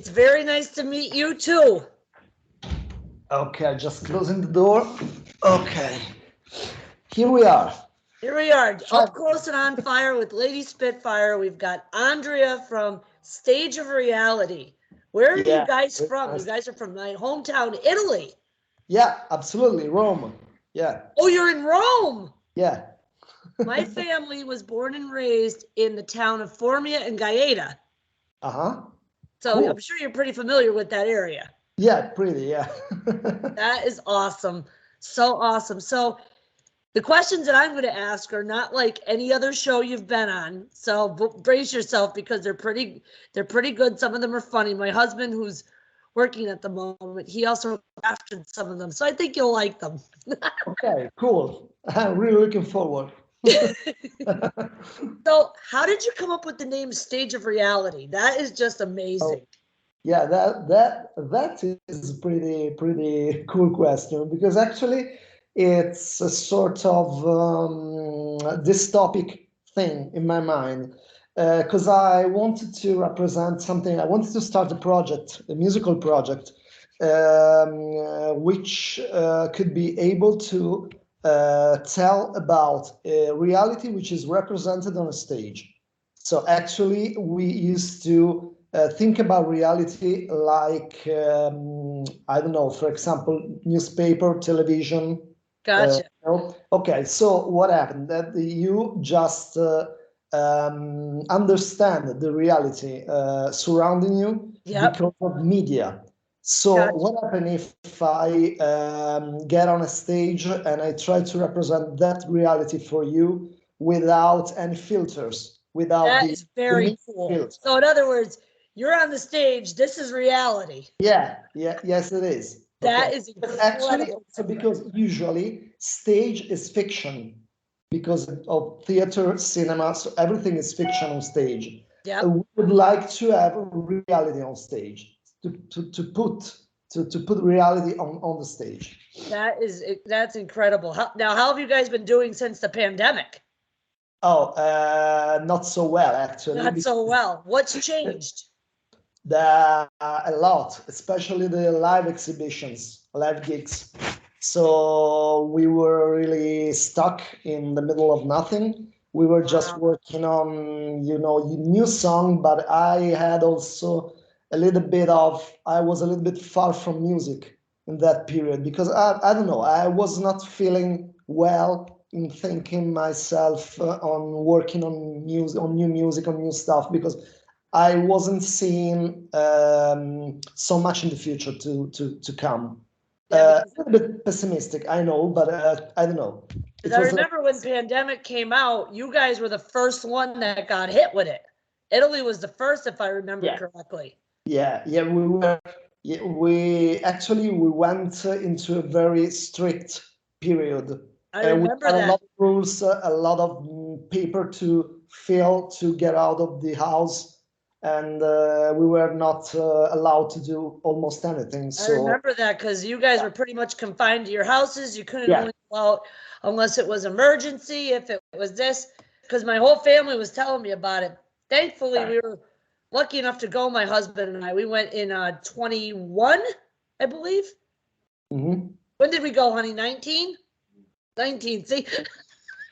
It's very nice to meet you too. Okay, just closing the door. Okay, here we are. Here we are, up close and on fire with Lady Spitfire. We've got Andrea from Stage of Reality. Where are you guys from? You guys are from my hometown, Italy. Yeah, absolutely, Rome. Yeah. Oh, you're in Rome. Yeah. My family was born and raised in the town of Formia and Gaeta. Uh-huh. So cool. I'm sure you're pretty familiar with that area. Yeah, pretty, yeah. That is awesome. So awesome. So the questions that I'm going to ask are not like any other show you've been on. So brace yourself because they're pretty good. Some of them are funny. My husband, who's working at the moment, he also crafted some of them. So I think you'll like them. Okay, cool. I'm really looking forward. So how did you come up with the name Stage of Reality? That is just amazing. Oh, yeah, that is a pretty cool question, because actually it's a sort of dystopic thing in my mind, because I wanted to represent something. I wanted to start a musical project, which could be able to tell about a reality which is represented on a stage. So actually, we used to think about reality like, I don't know, for example, newspaper, television. Gotcha. Okay, so what happened? That you just understand the reality surrounding you because of media. So what happens if I get on a stage and I try to represent that reality for you without any filters? That is very cool. So in other words, you're on the stage. This is reality. Yes, it is. That is incredible. Actually, also because usually stage is fiction because of theater, cinema, so everything is fiction on stage. Yeah, we would like to have reality on stage, to put reality on the stage. That's incredible. Now, how have you guys been doing since the pandemic? Oh, not so well, actually. Not so well. What's changed? A lot, especially the live exhibitions, live gigs. So we were really stuck in the middle of nothing. We were just working on, new song, but I had also I was a little bit far from music in that period because I don't know, I was not feeling well in thinking myself on working on music, on new music, on new stuff, because I wasn't seeing so much in the future to come. A little bit pessimistic, I know, but I don't know. Because I remember when pandemic came out, you guys were the first one that got hit with it. Italy was the first, if I remember correctly. Yeah, we were. We went into a very strict period. I remember that. A lot of rules, a lot of paper to fill to get out of the house, and we were not allowed to do almost anything. So I remember that because you guys were pretty much confined to your houses. You couldn't only go out unless it was emergency, if it was this, because my whole family was telling me about it. Thankfully, we were lucky enough to go, my husband and I. We went in 21, I believe. Mm-hmm. When did we go, honey? 19? 19, see?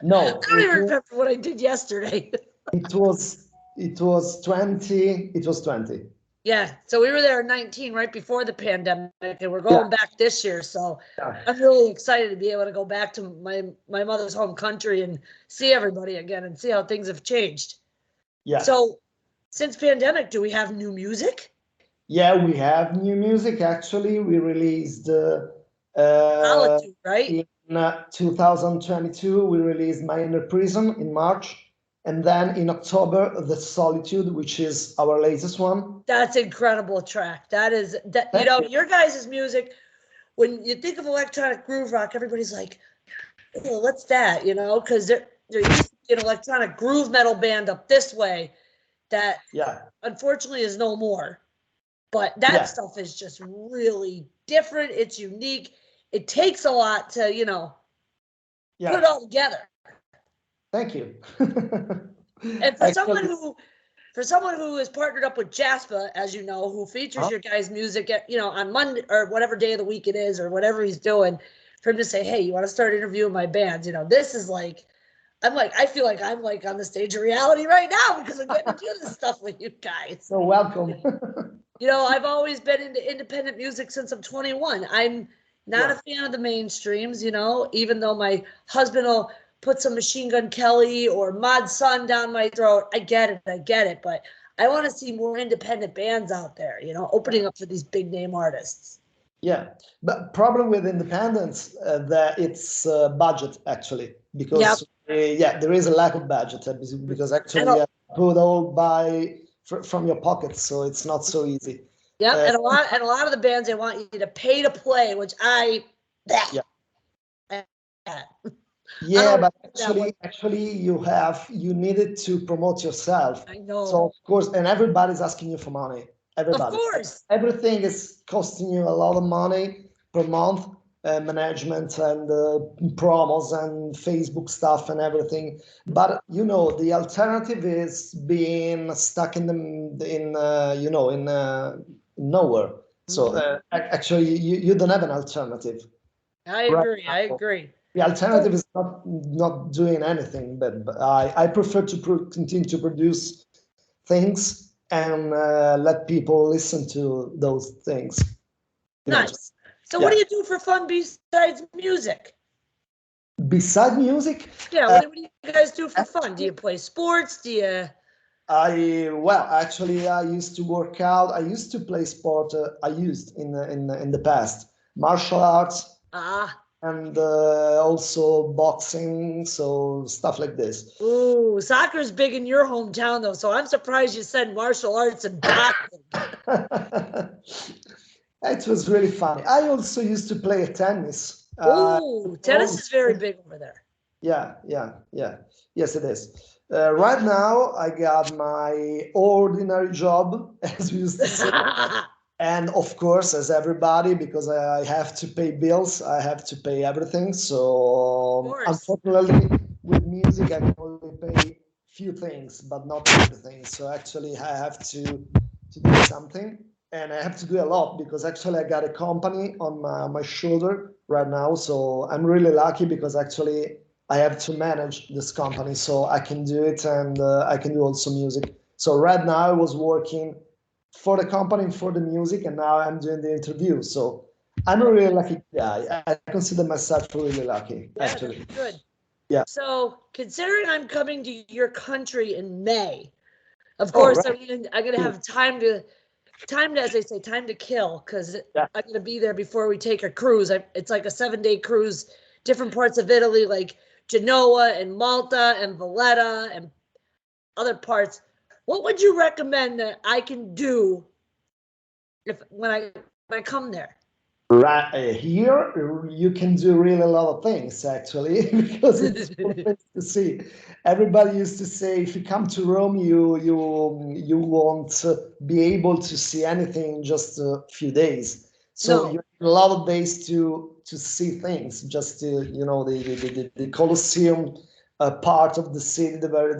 No. I don't even remember what I did yesterday. It was 20. It was 20. Yeah, so we were there in 19, right before the pandemic, and we're going back this year. So I'm really excited to be able to go back to my mother's home country and see everybody again and see how things have changed. Yeah. So since pandemic, do we have new music? Yeah, we have new music. Actually, we released Solitude, right? In 2022, we released My Inner Prison in March. And then in October, The Solitude, which is our latest one. That's incredible track. That is, that you know, your guys' music, when you think of electronic groove rock, everybody's like, oh, what's that? You know, because there used to be an electronic groove metal band up this way that unfortunately is no more. But that stuff is just really different. It's unique. It takes a lot to, put it all together. Thank you. And for for someone who is partnered up with Jaspa, as you know, who features your guys' music, on Monday or whatever day of the week it is, or whatever he's doing, for him to say, "Hey, you want to start interviewing my bands?" This is like, I feel like I'm like on the stage of reality right now because I'm getting to do this stuff with you guys. So welcome. I've always been into independent music since I'm 21. I'm not a fan of the mainstreams, even though my husband will put some Machine Gun Kelly or Mod Sun down my throat. I get it. But I want to see more independent bands out there, opening up for these big name artists. Yeah, but problem with independence that it's budget actually, because there is a lack of budget because actually you put all from your pockets, so it's not so easy. Yeah, and a lot of the bands, they want you to pay to play, which but actually you needed to promote yourself. I know. So of course, and everybody's asking you for money. Everybody. Of course. Everything is costing you a lot of money per month, management and promos and Facebook stuff and everything. But the alternative is being stuck in nowhere. So actually, you don't have an alternative. I agree. The alternative is not doing anything. But I prefer to continue to produce things and let people listen to those things. Nice. So what do you do for fun besides music? Besides music? Yeah, what do you guys do for fun? Do you play sports? Do you... Actually, I used to work out. I used to play sport. I used in the past martial arts. And also boxing, so stuff like this. Ooh, soccer's big in your hometown, though, so I'm surprised you said martial arts and boxing. It was really funny. I also used to play tennis. Ooh, tennis is very big over there. Yeah. Yes, it is. Right now, I got my ordinary job, as we used to say. And of course, as everybody, because I have to pay bills, I have to pay everything. So unfortunately, with music, I can only pay few things, but not everything. So actually, I have to do something, and I have to do a lot because actually, I got a company on my shoulder right now. So I'm really lucky because actually, I have to manage this company, so I can do it, and I can do also music. So right now, I was working for the company and for the music, and now I'm doing the interview. So I'm a really lucky guy. I consider myself really lucky, actually. Good. Yeah. So considering I'm coming to your country in May, of course, I'm gonna have time to, as they say, time to kill, because I'm gonna be there before we take a cruise. It's like a 7-day cruise, different parts of Italy, like Genoa and Malta and Valletta and other parts. What would you recommend that I can do when I come there? Right here, you can do really a lot of things actually, because it's things to see. Everybody used to say, if you come to Rome, you won't be able to see anything in just a few days. So you have a lot of days to see things. Just the Colosseum. Part of the city, the very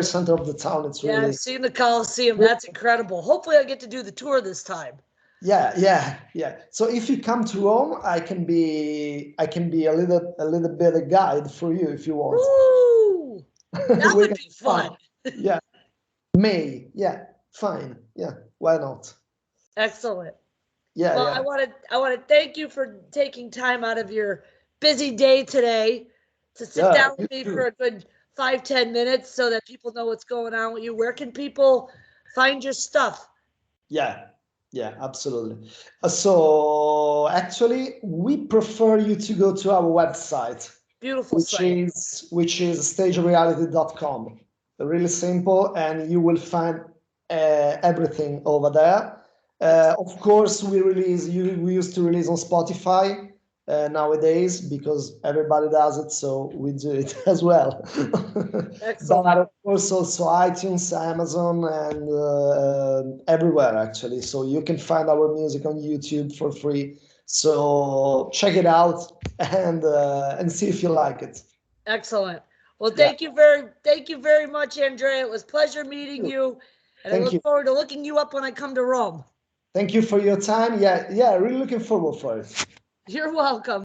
center of the town. It's really. I've seen the Colosseum. That's incredible. Hopefully, I get to do the tour this time. Yeah. So if you come to Rome, I can be a little bit a guide for you if you want. Ooh, that would be fun. Yeah, May. Yeah, fine. Yeah, why not? Excellent. Yeah. Well, I want to thank you for taking time out of your busy day today to sit down with me for a good 5-10 minutes so that people know what's going on with you. Where can people find your stuff? Yeah, absolutely. So actually, we prefer you to go to our website. Beautiful site. Which is stagereality.com. Really simple, and you will find everything over there. Of course, we used to release on Spotify nowadays because everybody does it, so we do it as well. Excellent. But of course, also iTunes, Amazon, and everywhere actually. So you can find our music on YouTube for free. So check it out and see if you like it. Excellent. Well, thank you very much, Andrea. It was a pleasure meeting you. And I Thank look you. forward to looking you up when I come to Rome. Thank you for your time. Yeah, really looking forward for it. You're welcome.